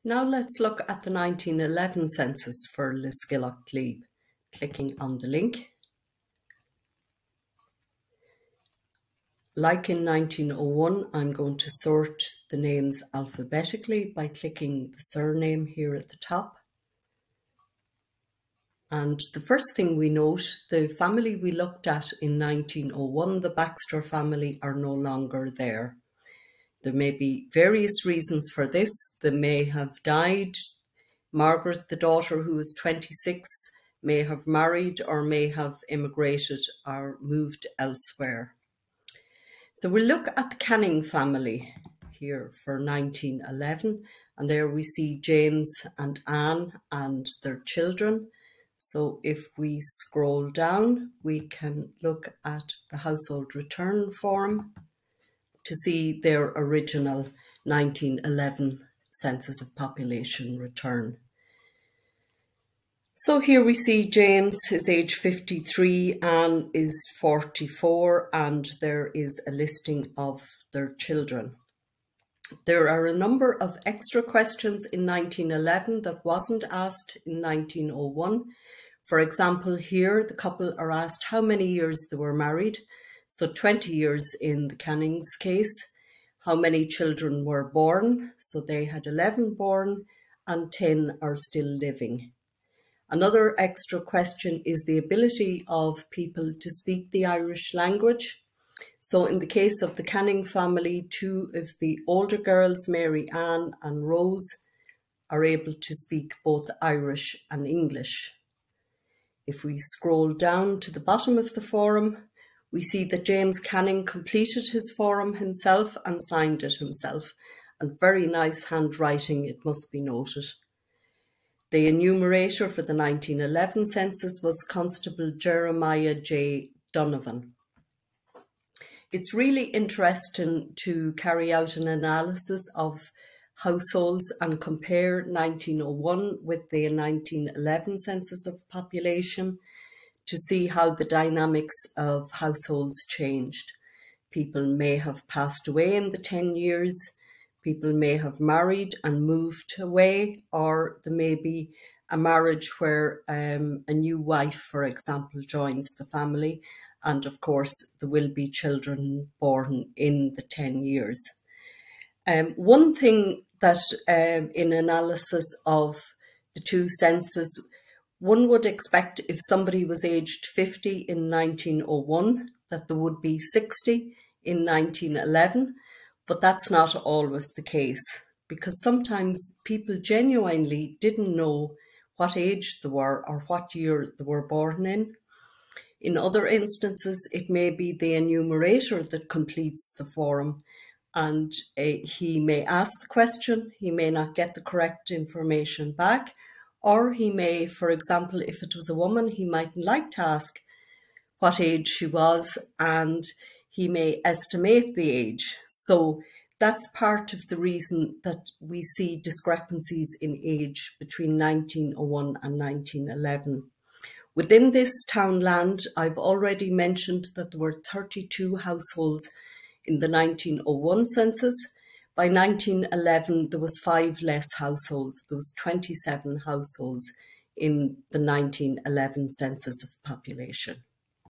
Now let's look at the 1911 census for Liscilloch Glebe. Clicking on the link. Like in 1901, I'm going to sort the names alphabetically by clicking the surname here at the top. And the first thing we note, the family we looked at in 1901, the Baxter family, are no longer there. There may be various reasons for this. They may have died. Margaret, the daughter, who was 26, may have married or may have immigrated or moved elsewhere. So we'll look at the Canning family here for 1911, and there we see James and Anne and their children. So if we scroll down, we can look at the household return form to see their original 1911 census of population return. So here we see James is age 53, Anne is 44, and there is a listing of their children. There are a number of extra questions in 1911 that wasn't asked in 1901. For example, here the couple are asked how many years they were married. So 20 years in the Canning's case. How many children were born? So they had 11 born and 10 are still living. Another extra question is the ability of people to speak the Irish language. So in the case of the Canning family, two of the older girls, Mary Ann and Rose, are able to speak both Irish and English. If we scroll down to the bottom of the form, we see that James Canning completed his form himself and signed it himself, and very nice handwriting, it must be noted. The enumerator for the 1911 census was Constable Jeremiah J. Donovan. It's really interesting to carry out an analysis of households and compare 1901 with the 1911 census of population to see how the dynamics of households changed. People may have passed away in the 10 years, people may have married and moved away, or there may be a marriage where a new wife, for example, joins the family, and of course there will be children born in the 10 years. One thing that in analysis of the two censuses, one would expect if somebody was aged 50 in 1901 that there would be 60 in 1911, but that's not always the case, because sometimes people genuinely didn't know what age they were or what year they were born in. In other instances, it may be the enumerator that completes the form, and he may ask the question, he may not get the correct information back, or he may, for example, if it was a woman, he might like to ask what age she was, and he may estimate the age. So that's part of the reason that we see discrepancies in age between 1901 and 1911. Within this townland, I've already mentioned that there were 32 households in the 1901 census. By 1911, there was 5 less households. There was 27 households in the 1911 census of population.